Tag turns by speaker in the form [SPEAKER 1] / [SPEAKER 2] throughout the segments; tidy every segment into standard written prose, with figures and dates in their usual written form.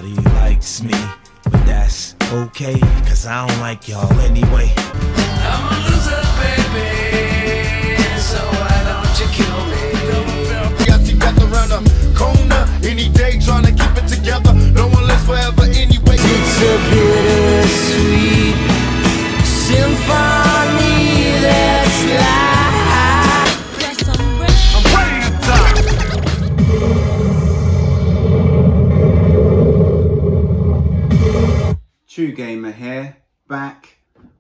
[SPEAKER 1] Nobody likes me, but that's okay, cause I don't like y'all anyway.
[SPEAKER 2] I'm a loser, baby, so why don't you kill me?
[SPEAKER 3] I see back around the corner any day, trying to keep it together. No one lives forever anyway.
[SPEAKER 2] It's a bittersweet symphony that's life.
[SPEAKER 3] I'm ready to die.
[SPEAKER 4] True Gamer here, back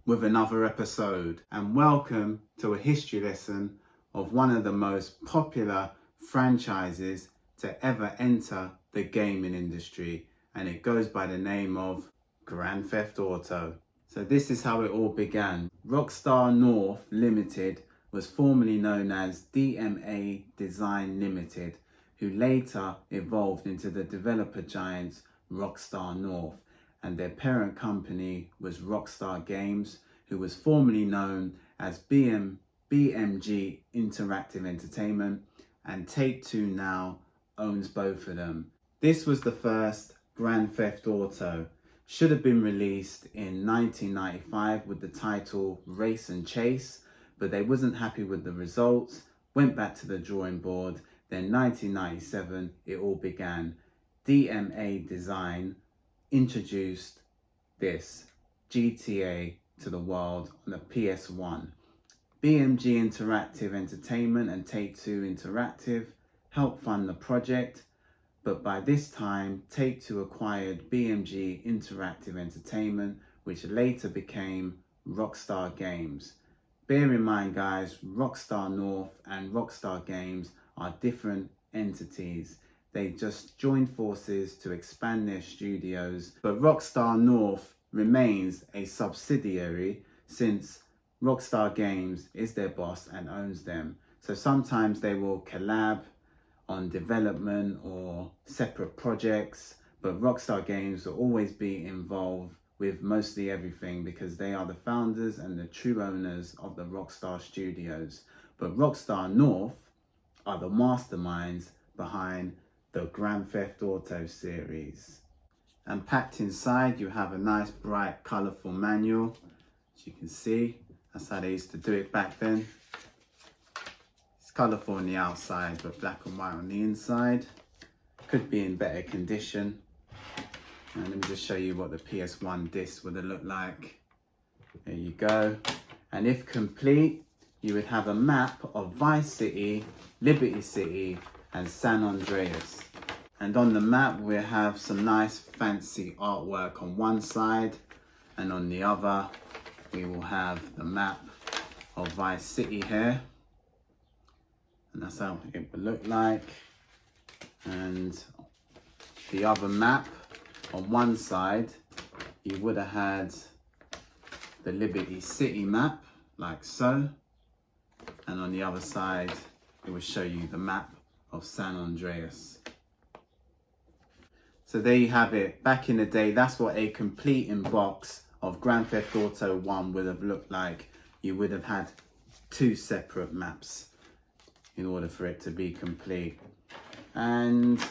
[SPEAKER 4] with another episode, and welcome to a history lesson of one of the most popular franchises to ever enter the gaming industry, and it goes by the name of Grand Theft Auto. So this is how it all began. Rockstar North Limited was formerly known as DMA Design Limited, who later evolved into the developer giants Rockstar North, and their parent company was Rockstar Games, who was formerly known as BMG Interactive Entertainment, and Take-Two now owns both of them. This was the first Grand Theft Auto. Should have been released in 1995 with the title Race and Chase, but they wasn't happy with the results, went back to the drawing board. Then 1997 it all began. DMA Design introduced this GTA to the world on the Ps1. BMG Interactive Entertainment and Take-Two Interactive helped fund the project, but by this time Take-Two acquired BMG Interactive Entertainment, which later became Rockstar Games. Bear in mind guys, Rockstar North and Rockstar Games are different entities. They just joined forces to expand their studios, but Rockstar North remains a subsidiary since Rockstar Games is their boss and owns them. So sometimes they will collab on development or separate projects, but Rockstar Games will always be involved with mostly everything because they are the founders and the true owners of the Rockstar Studios. But Rockstar North are the masterminds behind the Grand Theft Auto series. And packed inside you have a nice bright colourful manual. As you can see, that's how they used to do it back then. It's colourful on the outside but black and white on the inside. Could be in better condition. And let me just show you what the Ps1 Disc would have looked like. There you go. And if complete, you would have a map of Vice City, Liberty City and San Andreas. And on the map we have some nice fancy artwork on one side, and on the other we will have the map of Vice City here, and that's how it would look like. And the other map, on one side you would have had the Liberty City map like so, and on the other side it will show you the map of San Andreas. So there you have it. Back in the day, that's what a complete in box of Grand Theft Auto 1 would have looked like. You would have had two separate maps in order for it to be complete. And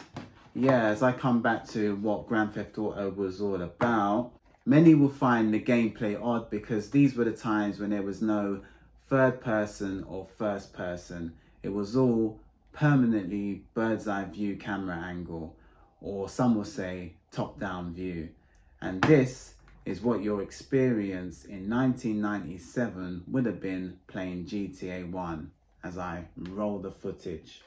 [SPEAKER 4] yeah, as I come back to what Grand Theft Auto was all about, many will find the gameplay odd because these were the times when there was no third person or first person. It was all permanently bird's eye view camera angle, or some will say top down view. And this is what your experience in 1997 would have been playing GTA 1 as I roll the footage.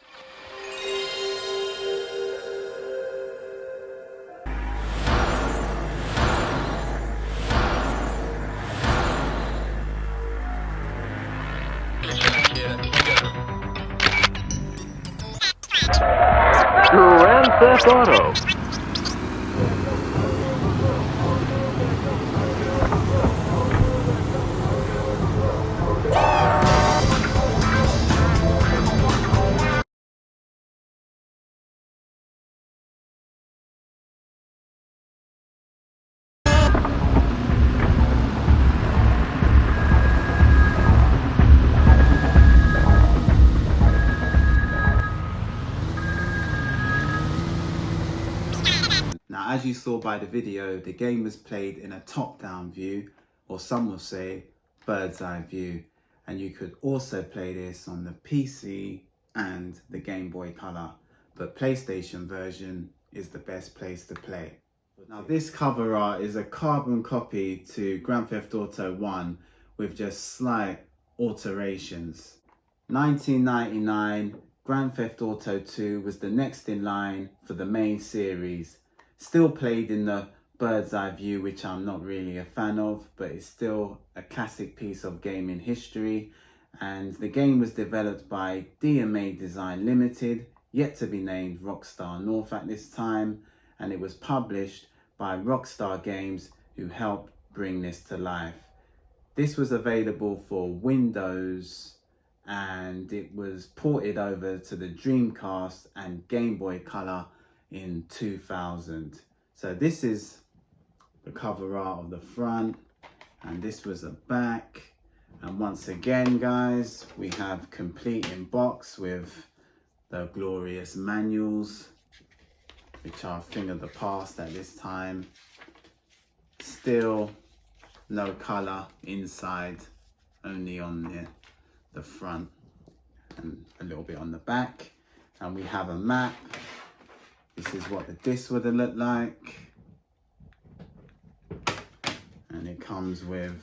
[SPEAKER 5] Grand Theft Auto.
[SPEAKER 4] Now, as you saw by the video, the game was played in a top-down view, or some will say bird's eye view, and you could also play this on the PC and the Game Boy Color, but PlayStation version is the best place to play. Now, this cover art is a carbon copy to Grand Theft Auto 1 with just slight alterations. 1999, Grand Theft Auto 2 was the next in line for the main series. Still played in the bird's eye view, which I'm not really a fan of, but it's still a classic piece of gaming history. And the game was developed by DMA Design Limited, yet to be named Rockstar North at this time, and it was published by Rockstar Games, who helped bring this to life. This was available for Windows, and it was ported over to the Dreamcast and Game Boy Color in 2000. So this is the cover art of the front, and this was the back. And once again, guys, we have complete in box with the glorious manuals, which are a thing of the past at this time. Still no color inside, only on the front and a little bit on the back. And we have a map. This is what the disc would have looked like. And it comes with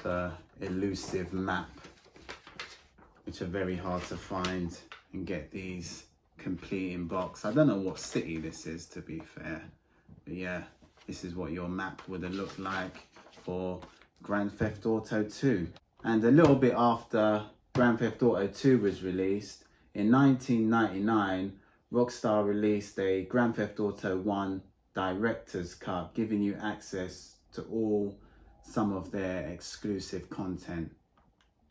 [SPEAKER 4] the elusive map, which are very hard to find and get these complete in box. I don't know what city this is, to be fair, but yeah, this is what your map would have looked like for Grand Theft Auto 2. And a little bit after Grand Theft Auto 2 was released, in 1999, Rockstar released a Grand Theft Auto 1 Director's Cut, giving you access to some of their exclusive content,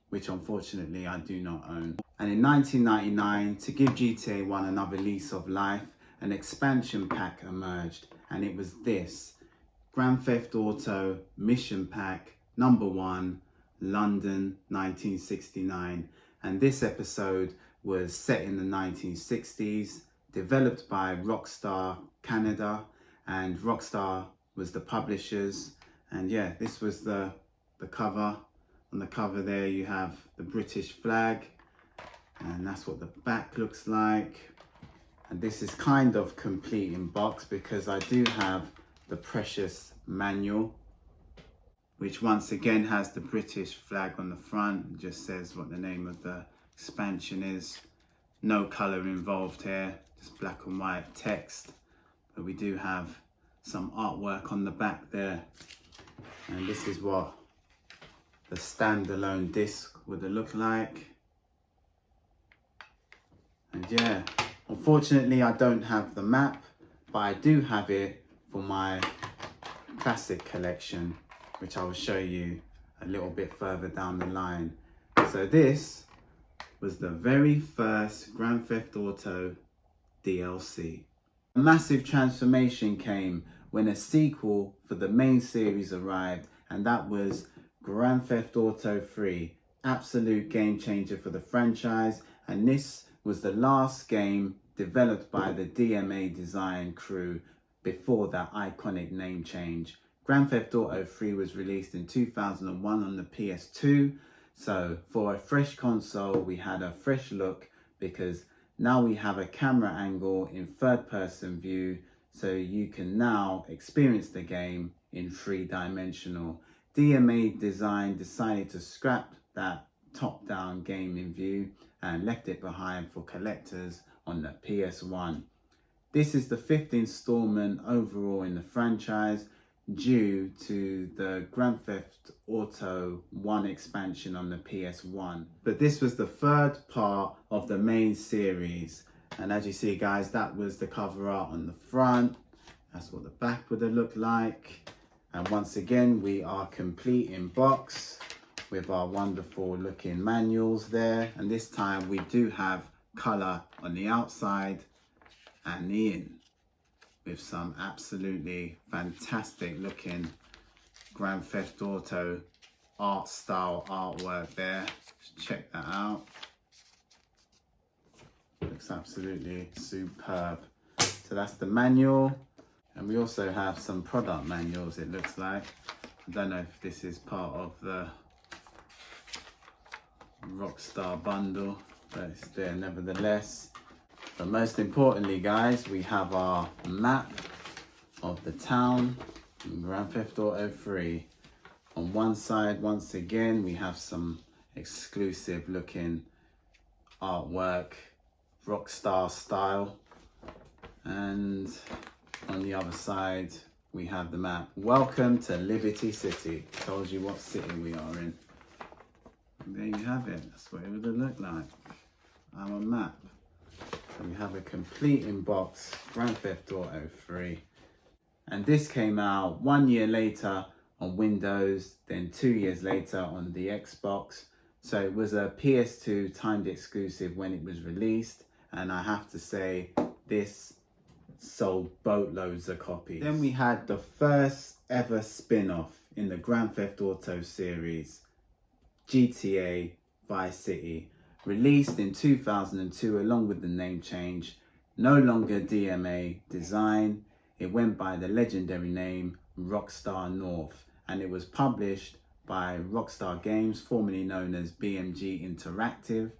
[SPEAKER 4] which unfortunately I do not own. And in 1999, to give GTA 1 another lease of life, an expansion pack emerged, and it was this Grand Theft Auto Mission Pack number 1, London 1969. And this episode was set in the 1960s, developed by Rockstar Canada, and Rockstar was the publishers. And yeah, this was the cover. On the cover there you have the British flag, and that's what the back looks like. And this is kind of complete in box because I do have the precious manual, which once again has the British flag on the front. It just says what the name of the expansion is. No color involved here, just black and white text, but we do have some artwork on the back there. And this is what the standalone disc would have looked like. And yeah, unfortunately I don't have the map, but I do have it for my classic collection, which I will show you a little bit further down the line. So this was the very first Grand Theft Auto DLC. A massive transformation came when a sequel for the main series arrived, and that was Grand Theft Auto 3, absolute game changer for the franchise. And this was the last game developed by the DMA design crew before that iconic name change. Grand Theft Auto 3 was released in 2001 on the PS2. So for a fresh console, we had a fresh look because now we have a camera angle in third person view, so you can now experience the game in 3-dimensional. DMA Design decided to scrap that top-down gaming view and left it behind for collectors on the PS1. This is the 5th installment overall in the franchise, due to the Grand Theft Auto 1 expansion on the PS1. But this was the third part of the main series. And as you see, guys, that was the cover art on the front. That's what the back would have looked like. And once again, we are complete in box with our wonderful looking manuals there. And this time we do have color on the outside and the in, with some absolutely fantastic looking Grand Theft Auto art style artwork there. Just check that out. Looks absolutely superb. So So that's the manual. And we also have some product manuals, it looks like. I don't know if this is part of the Rockstar bundle, but it's there nevertheless. But most importantly, guys, we have our map of the town in Grand Theft Auto 3. On one side, once again, we have some exclusive looking artwork, Rockstar style. And on the other side, we have the map. Welcome to Liberty City. Tells you what city we are in. And there you have it. That's what it would have looked like. Our map. So we have a complete in-box Grand Theft Auto 3. And this came out 1 year later on Windows, then 2 years later on the Xbox. So it was a PS2 timed exclusive when it was released. And I have to say, this sold boatloads of copies. Then we had the first ever spin-off in the Grand Theft Auto series, GTA Vice City, released in 2002 along with the name change. No longer DMA design, it went by the legendary name Rockstar North, and it was published by Rockstar Games, formerly known as BMG Interactive.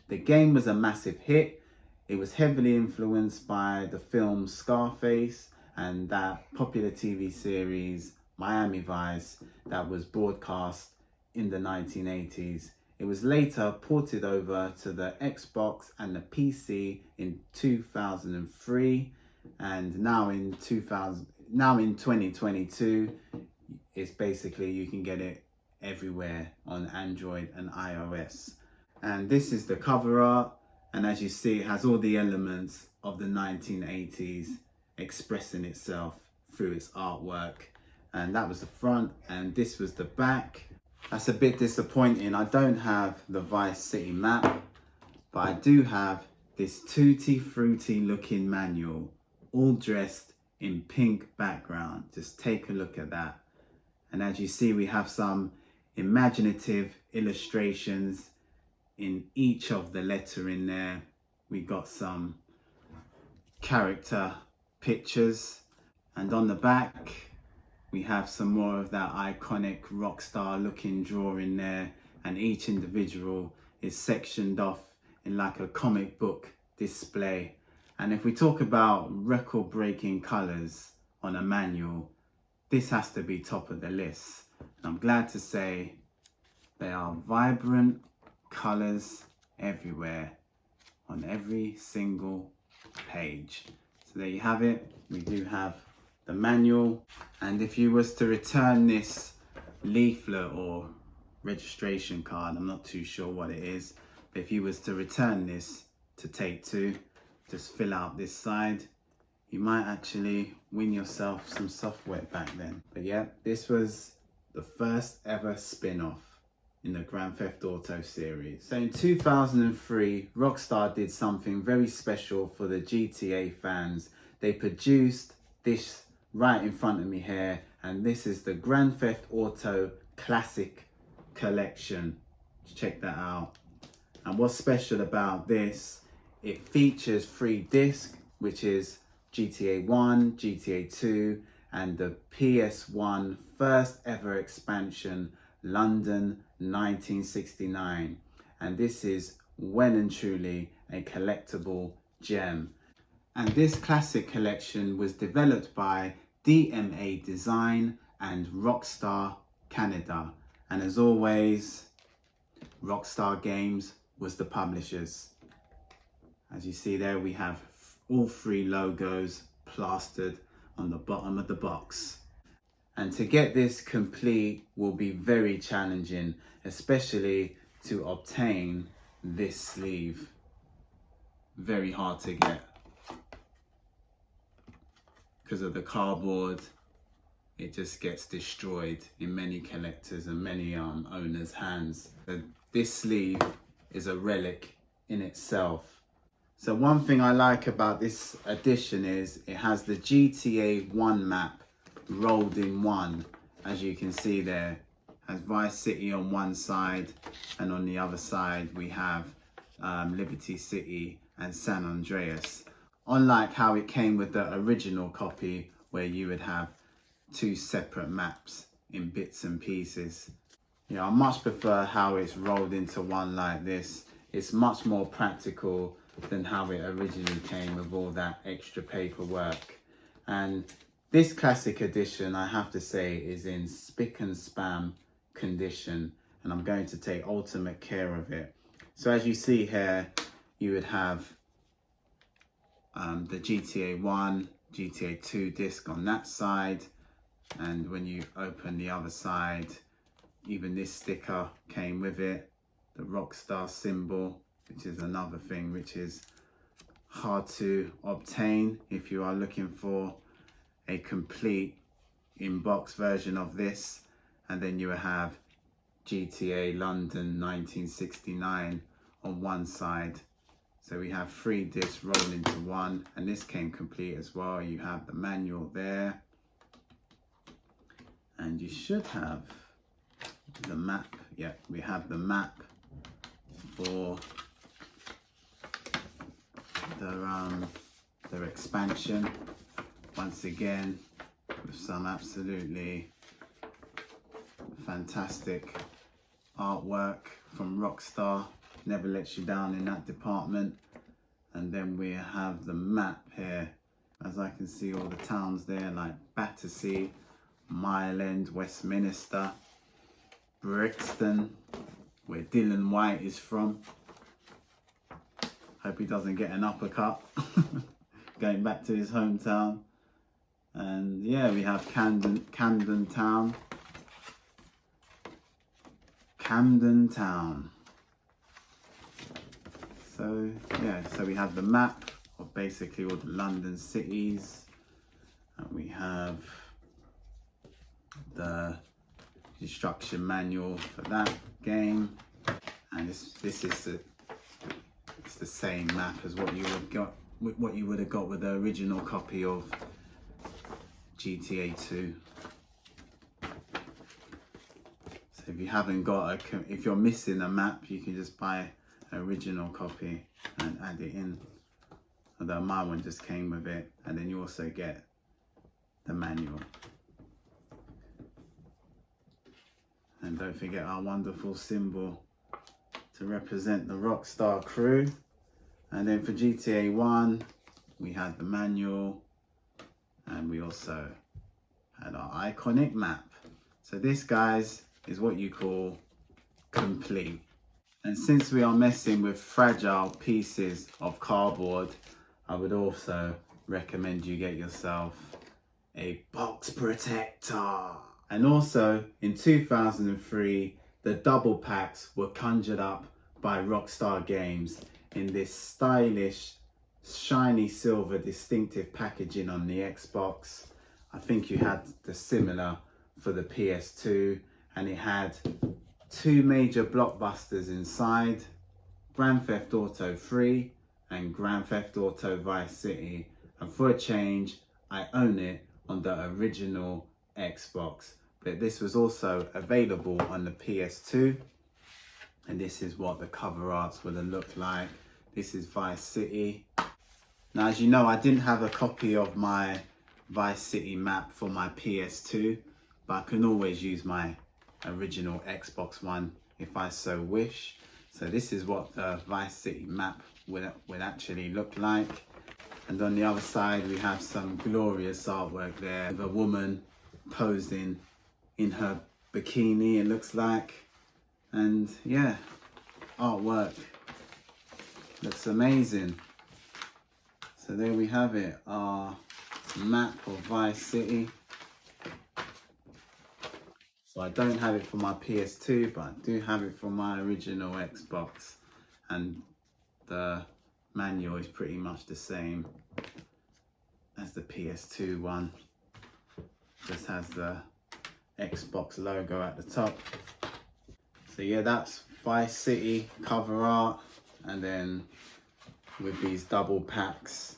[SPEAKER 4] The game was a massive hit. It was heavily influenced by the film Scarface and that popular TV series Miami Vice that was broadcast in the 1980s. It was later ported over to the Xbox and the PC in 2003, and now in 2022, it's basically you can get it everywhere on Android and iOS. And this is the cover art. And as you see, it has all the elements of the 1980s expressing itself through its artwork. And that was the front, and this was the back. That's a bit disappointing. I don't have the Vice City map, but I do have this tutti frutti looking manual, all dressed in pink background. Just take a look at that. And as you see, we have some imaginative illustrations in each of the letter in there. We got some character pictures, and on the back we have some more of that iconic Rockstar looking drawing there, and each individual is sectioned off in like a comic book display. And if we talk about record breaking colors on a manual, this has to be top of the list. And I'm glad to say they are vibrant colors everywhere on every single page. So there you have it. We do have the manual, and if you was to return this leaflet or registration card, I'm not too sure what it is, but if you was to return this to Take-Two, just fill out this side, you might actually win yourself some software back then. But yeah, this was the first ever spin-off in the Grand Theft Auto series. So in 2003, Rockstar did something very special for the GTA fans. They produced this right in front of me here, and this is the Grand Theft Auto Classic Collection. Check that out. And what's special about this, it features 3 discs, which is GTA 1, GTA 2, and the PS1 first ever expansion, London 1969. And this is well and truly a collectible gem. And this classic collection was developed by DMA Design and Rockstar Canada. And as always, Rockstar Games was the publishers. As you see there, we have all 3 logos plastered on the bottom of the box. And to get this complete will be very challenging, especially to obtain this sleeve. Very hard to get because of the cardboard. It just gets destroyed in many collectors and many owners' hands. This sleeve is a relic in itself. So one thing I like about this edition is it has the GTA 1 map rolled in one. As you can see there, has Vice City on one side, and on the other side we have Liberty City and San Andreas. unlike how it came with the original copy where you would have two separate maps in bits and pieces. You know, I much prefer how it's rolled into one like this. It's much more practical than how it originally came with all that extra paperwork. And this classic edition, I have to say, is in spick and span condition, and I'm going to take ultimate care of it. So as you see here, you would have the GTA 1, GTA 2 disc on that side, and when you open the other side, even this sticker came with it, the Rockstar symbol, which is another thing which is hard to obtain if you are looking for a complete in-box version of this. And then you have GTA London 1969 on one side. So we have 3 discs rolled into one, and this came complete as well. You have the manual there, and you should have the map. Yeah, we have the map for their expansion, once again with some absolutely fantastic artwork from Rockstar. Never lets you down in that department. And then we have the map here, as I can see all the towns there like Battersea, Mile End, Westminster, Brixton, where Dylan White is from. Hope he doesn't get an uppercut going back to his hometown. And yeah, we have Camden Town. Camden Town. So yeah, so we have the map of basically all the London cities, and we have the instruction manual for that game, and this is it's the same map as what you would have got with the original copy of GTA 2. So if you haven't got if you're missing a map, you can just buy an original copy and add it in. Although my one just came with it, and then you also get the manual. And don't forget our wonderful symbol to represent the Rockstar crew. And then for GTA 1, we had the manual, and we also had our iconic map. So this, guys, is what you call complete. And since we are messing with fragile pieces of cardboard, I would also recommend you get yourself a box protector. And also in 2003, the double packs were conjured up by Rockstar Games in this stylish, shiny silver distinctive packaging on the Xbox. I think you had the similar for the PS2, and it had 2 major blockbusters inside, Grand Theft Auto 3 and Grand Theft Auto Vice City. And for a change, I own it on the original Xbox, but this was also available on the PS2. And this is what the cover arts would have looked like. This is Vice City. Now, as you know, I didn't have a copy of my Vice City map for my PS2, but I can always use my original Xbox One if I so wish. So this is what the Vice City map would actually look like. And on the other side, we have some glorious artwork there of a woman posing in her bikini, it looks like. And yeah, artwork looks amazing. So there we have it, our map of Vice City. So I don't have it for my PS2, but I do have it for my original Xbox. And the manual is pretty much the same as the PS2 one. Just has the Xbox logo at the top. So yeah, that's Vice City cover art. And then with these double packs,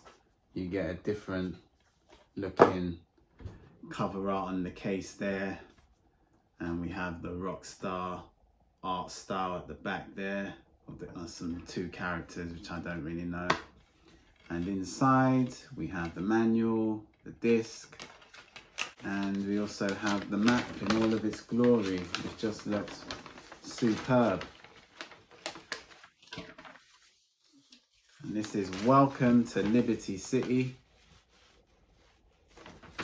[SPEAKER 4] you get a different looking cover art on the case there. And we have the Rockstar art style at the back there. Some 2 characters, which I don't really know. And inside we have the manual, the disc, and we also have the map in all of its glory. It just looks superb. And this is Welcome to Liberty City.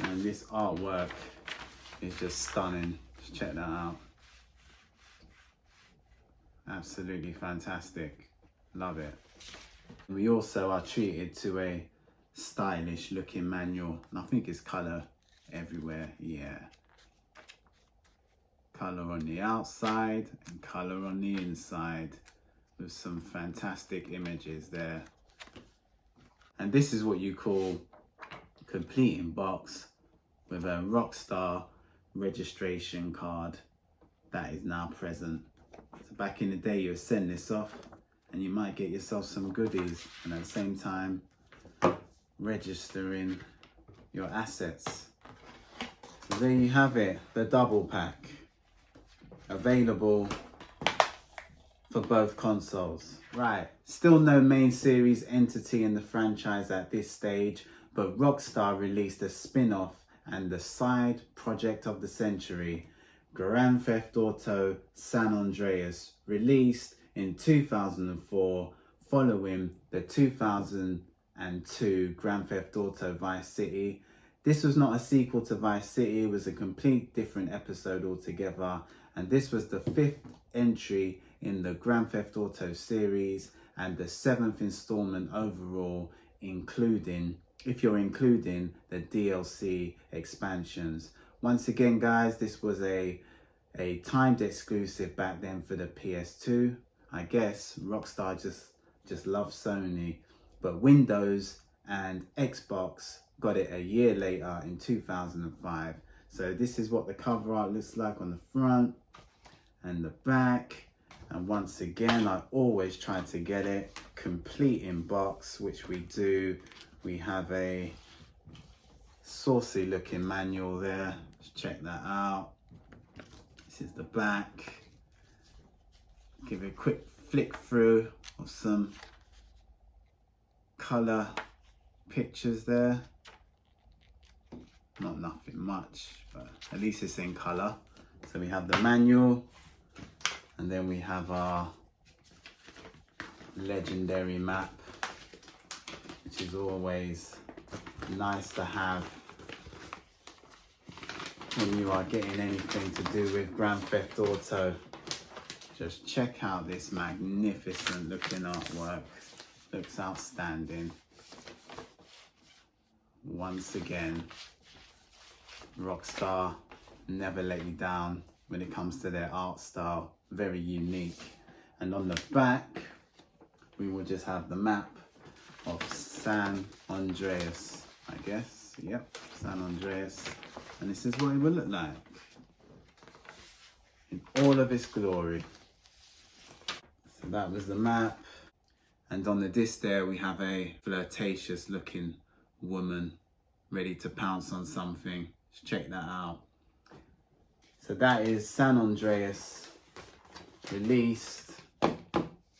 [SPEAKER 4] And this artwork is just stunning. Just check that out. Absolutely fantastic. Love it. We also are treated to a stylish looking manual. And I think it's colour everywhere. Yeah. Colour on the outside and colour on the inside, with some fantastic images there. And this is what you call complete in box, with a Rockstar registration card that is now present. So back in the day you would send this off and you might get yourself some goodies, and at the same time registering your assets. So there you have it, the double pack, available for both consoles. Right, still no main series entity in the franchise at this stage, but Rockstar released a spin-off and the side project of the century, Grand Theft Auto San Andreas, released in 2004 following the 2002 Grand Theft Auto Vice City. This was not a sequel to Vice City, it was a complete different episode altogether, and this was the 5th entry in the Grand Theft Auto series and the 7th installment overall, including, if you're including the DLC expansions. Once again guys, this was a timed exclusive back then for the PS2. I guess Rockstar just loves Sony, but Windows and Xbox got it a year later in 2005. So this is what the cover art looks like on the front and the back. And once again, I always try to get it complete in box, which we do. We have a saucy looking manual there. Let's check that out. This is the back. Give it a quick flick through of some color pictures there. Not nothing much, but at least it's in color. So we have the manual, and then we have our legendary map, which is always nice to have when you are getting anything to do with Grand Theft Auto. Just check out this magnificent looking artwork. Looks outstanding. Once again, Rockstar never let you down when it comes to their art style. Very unique. And on the back we will just have the map of San Andreas, I guess. Yep, San Andreas. And this is what it will look like in all of its glory. So that was the map. And on the disc there we have a flirtatious looking woman ready to pounce on something. Let's check that out. So that is San Andreas, released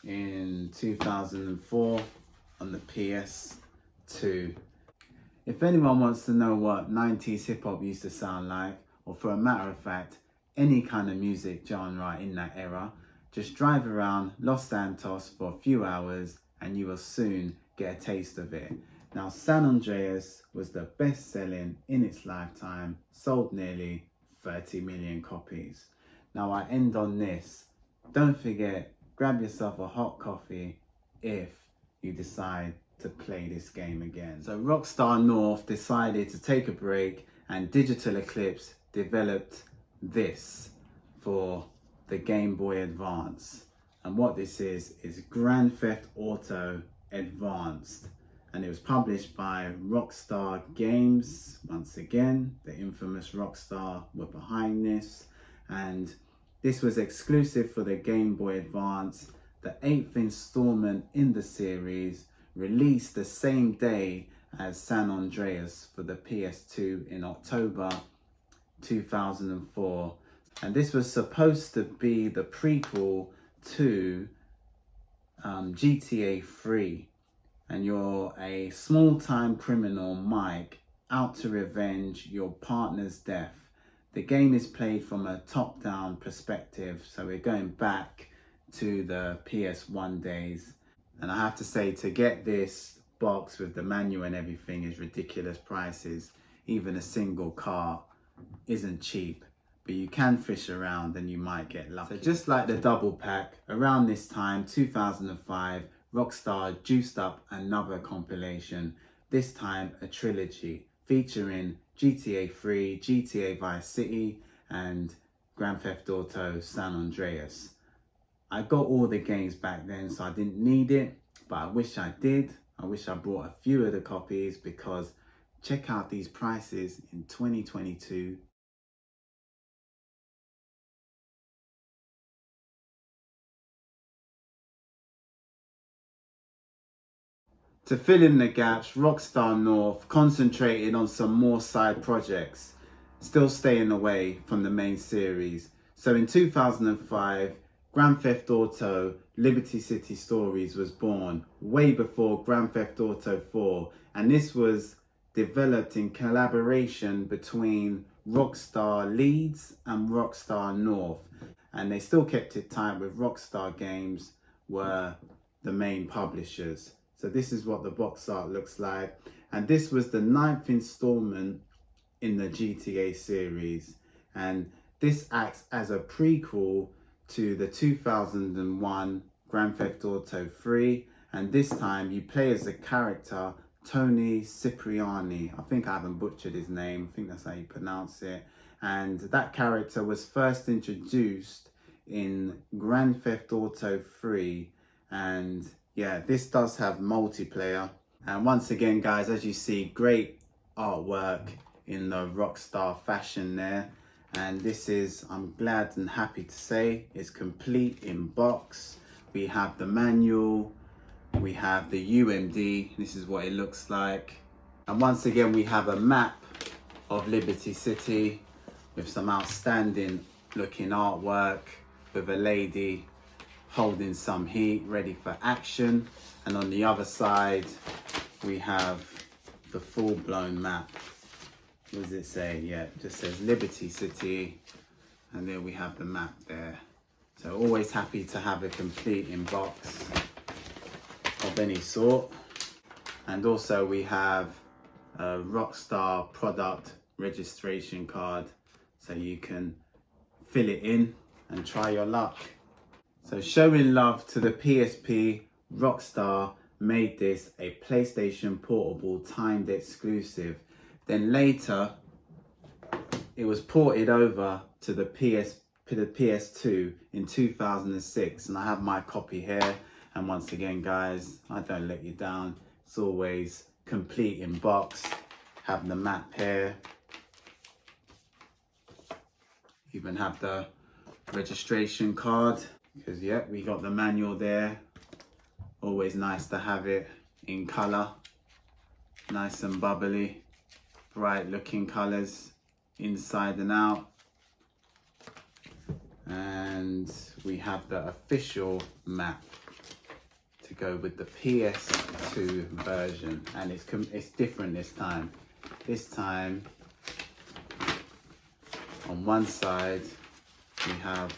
[SPEAKER 4] in 2004 on the PS2. If anyone wants to know what 90s hip hop used to sound like, or for a matter of fact, any kind of music genre in that era, just drive around Los Santos for a few hours and you will soon get a taste of it. Now, San Andreas was the best selling in its lifetime, sold nearly 30 million copies. Now I end on this. Don't forget, grab yourself a hot coffee if you decide to play this game again. So Rockstar North decided to take a break, and Digital Eclipse developed this for the Game Boy Advance. And what this is Grand Theft Auto Advanced. And it was published by Rockstar Games. Once again, the infamous Rockstar were behind this. And this was exclusive for the Game Boy Advance, the 8th installment in the series, released the same day as San Andreas for the PS2 in October 2004. And this was supposed to be the prequel to GTA 3. and you're a small-time criminal, Mike, out to revenge your partner's death. The game is played from a top-down perspective, so we're going back to the PS1 days. And I have to say, to get this box with the manual and everything is ridiculous prices. Even a single cart isn't cheap, but you can fish around and you might get lucky. So just like the double pack, around this time, 2005, Rockstar juiced up another compilation, this time a trilogy, featuring GTA 3, GTA Vice City, and Grand Theft Auto San Andreas. I got all the games back then, so I didn't need it, but I wish I did. I wish I bought a few of the copies, because check out these prices in 2022. To fill in the gaps, Rockstar North concentrated on some more side projects, still staying away from the main series. So in 2005, Grand Theft Auto Liberty City Stories was born, way before Grand Theft Auto 4, and this was developed in collaboration between Rockstar Leeds and Rockstar North, and they still kept it tight with Rockstar Games were the main publishers. So this is what the box art looks like, and this was the 9th installment in the GTA series, and this acts as a prequel to the 2001 Grand Theft Auto 3, and this time you play as the character Tony Cipriani. I think I haven't butchered his name, I think that's how you pronounce it. And that character was first introduced in Grand Theft Auto 3, and yeah, this does have multiplayer. And once again, guys, as you see, great artwork in the Rockstar fashion there. And this is, I'm glad and happy to say, is complete in box. We have the manual, we have the UMD, this is what it looks like. And once again, we have a map of Liberty City with some outstanding looking artwork, with a lady holding some heat, ready for action. And on the other side, we have the full-blown map. What does it say? Yeah, it just says Liberty City, and then we have the map there. So always happy to have a complete in box of any sort. And also we have a Rockstar product registration card, so you can fill it in and try your luck. So showing love to the PSP, Rockstar made this a PlayStation Portable timed exclusive. Then later, it was ported over to the PS2 in 2006, and I have my copy here. And once again, guys, I don't let you down. It's always complete in box. Have the map here. Even have the registration card, because yeah, we got the manual there. Always nice to have it in color, nice and bubbly. Bright looking colors inside and out. And we have the official map to go with the PS2 version, and it's different this time. This time on one side we have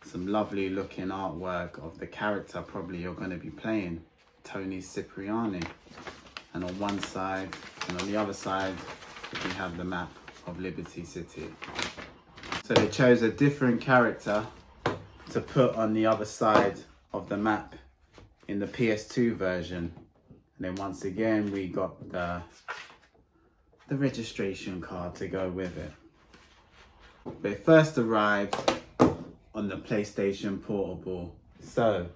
[SPEAKER 4] some lovely looking artwork of the character probably you're going to be playing, Tony Cipriani, and on one side, and on the other side we have the map of Liberty City. So they chose a different character to put on the other side of the map in the PS2 version. And then once again we got the registration card to go with it. But it first arrived on the PlayStation Portable. So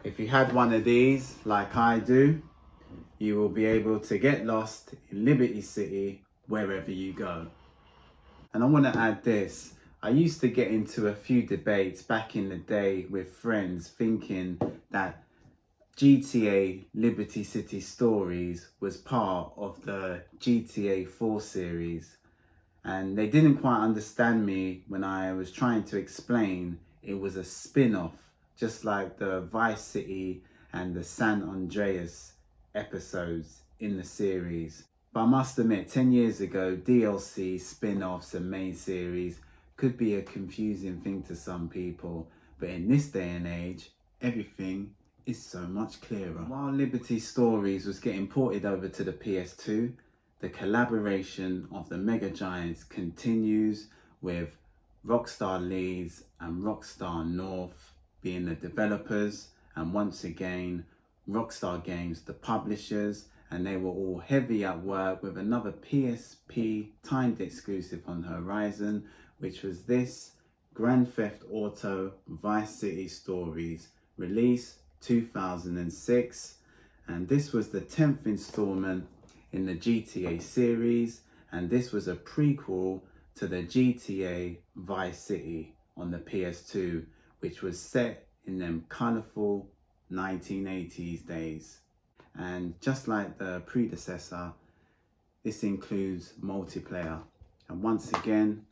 [SPEAKER 4] if you had one of these like I do, you will be able to get lost in Liberty City wherever you go. And I want to add this. I used to get into a few debates back in the day with friends, thinking that GTA Liberty City Stories was part of the GTA 4 series. And they didn't quite understand me when I was trying to explain it was a spin-off, just like the Vice City and the San Andreas episodes in the series. But I must admit, 10 years ago, DLC, spin-offs and main series could be a confusing thing to some people. But in this day and age, everything is so much clearer. While Liberty Stories was getting ported over to the PS2, the collaboration of the mega giants continues, with Rockstar Leeds and Rockstar North being the developers, and once again Rockstar Games the publishers, and they were all heavy at work with another PSP timed exclusive on the horizon, which was this Grand Theft Auto Vice City Stories, released 2006, and this was the 10th installment in the GTA series, and this was a prequel to the GTA Vice City on the PS2, which was set in them colourful 1980s days. And just like the predecessor, this includes multiplayer, and once again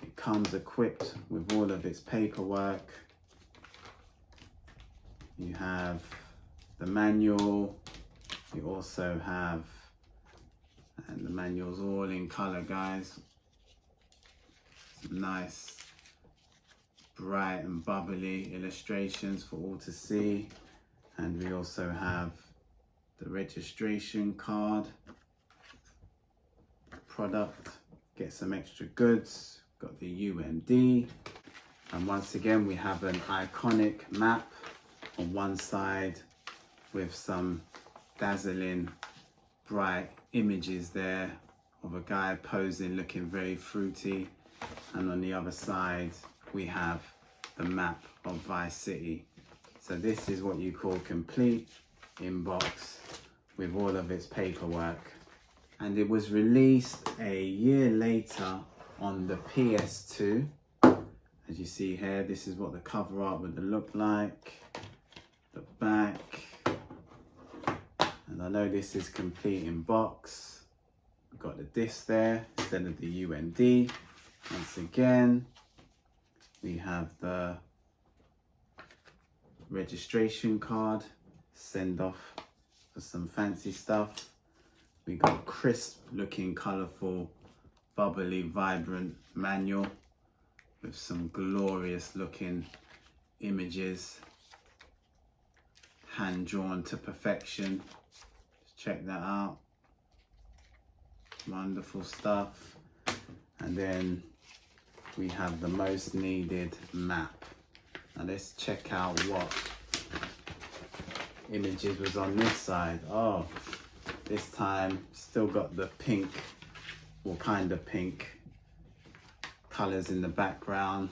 [SPEAKER 4] it comes equipped with all of its paperwork. You have the manual, you also have, and the manual's all in colour, guys, some nice bright and bubbly illustrations for all to see. And we also have the registration card, product, get some extra goods, got the UMD, and once again we have an iconic map on one side with some dazzling bright images there of a guy posing looking very fruity, and on the other side we have the map of Vice City. So this is what you call complete in box with all of its paperwork, and it was released a year later on the PS2. As you see here, this is what the cover art would look like, the back, and I know this is complete in box. We've got the disc there instead of the UMD. Once again, we have the registration card, send off for some fancy stuff. We got crisp looking, colourful, bubbly, vibrant manual with some glorious looking images, hand drawn to perfection. Just check that out, wonderful stuff. And then we have the most needed map. Now let's check out what images was on this side. Oh, this time still got the pink, or kind of pink colours in the background,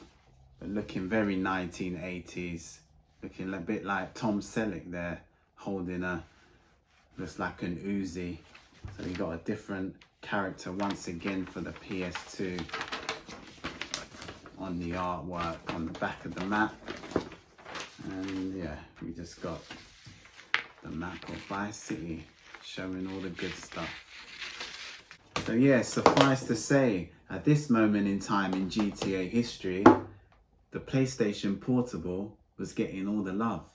[SPEAKER 4] but looking very 1980s, looking a bit like Tom Selleck there, holding a, looks like an Uzi. So we got a different character once again for the PS2 on the artwork on the back of the map. And yeah, we just got the map of Vice City showing all the good stuff. So yeah, suffice to say, at this moment in time in GTA history, the PlayStation Portable was getting all the love.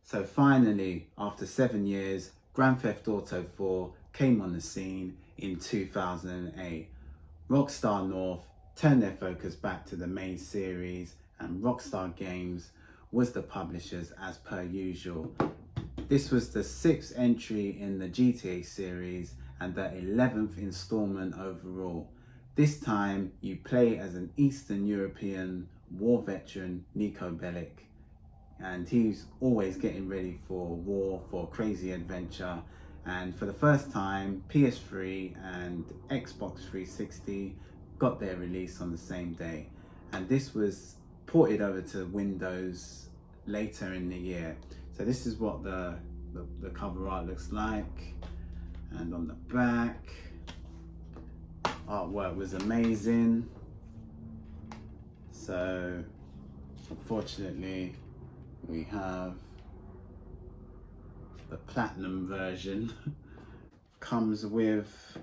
[SPEAKER 4] So finally, after 7 years, Grand Theft Auto 4 came on the scene in 2008. Rockstar North turned their focus back to the main series, and Rockstar Games was the publishers as per usual. This was the 6th entry in the GTA series and the 11th installment overall. This time you play as an Eastern European war veteran, Nico Bellic, and he's always getting ready for war, for crazy adventure. And for the first time, PS3 and Xbox 360 got their release on the same day, and this was ported over to Windows later in the year. So this is what the cover art looks like, and on the back, artwork was amazing. So unfortunately we have the platinum version. Comes with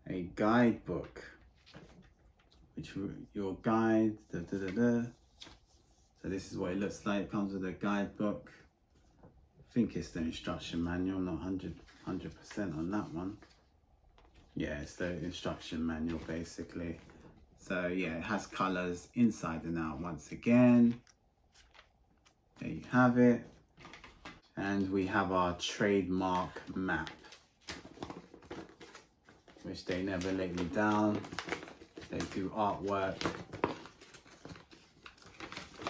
[SPEAKER 4] a guidebook, which your guide, So this is what it looks like. It comes with a guidebook, think it's the instruction manual, not 100% on that one. Yeah, it's the instruction manual basically. So yeah, it has colours inside and out once again. There you have it. And we have our trademark map, which they never let me down. They do artwork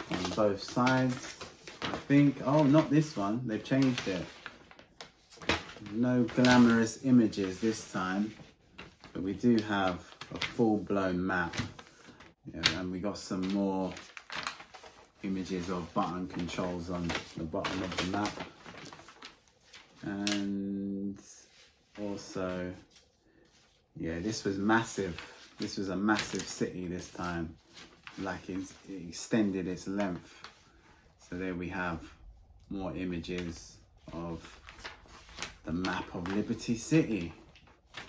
[SPEAKER 4] on both sides. I think, oh, not this one, they've changed it. No glamorous images this time, but we do have a full-blown map. Yeah, and we got some more images of button controls on the bottom of the map. And also, yeah, this was massive. This was a massive city this time. Like it extended its length. So there we have more images of the map of Liberty City.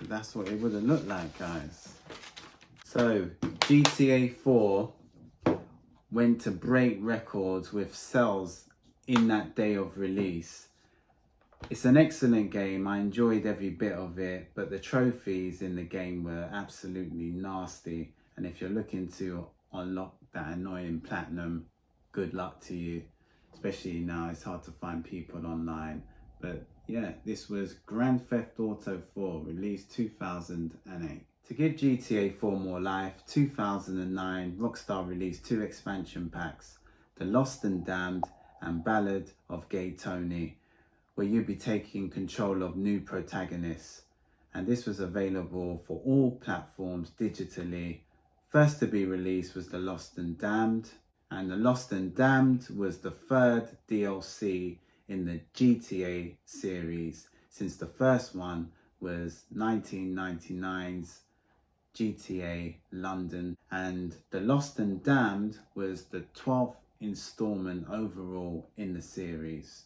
[SPEAKER 4] So that's what it would have looked like, guys. So GTA 4 went to break records with sales in that day of release. It's an excellent game. I enjoyed every bit of it, but the trophies in the game were absolutely nasty. And if you're looking to unlock that annoying platinum, good luck to you. Especially now, it's hard to find people online. But yeah, this was Grand Theft Auto 4, released 2008. To give GTA 4 more life, 2009, Rockstar released 2 expansion packs, The Lost and Damned and Ballad of Gay Tony, where you'll be taking control of new protagonists. And this was available for all platforms digitally. First to be released was The Lost and Damned, and The Lost and Damned was the 3rd DLC in the GTA series, since the first one was 1999's GTA London, and The Lost and Damned was the 12th installment overall in the series.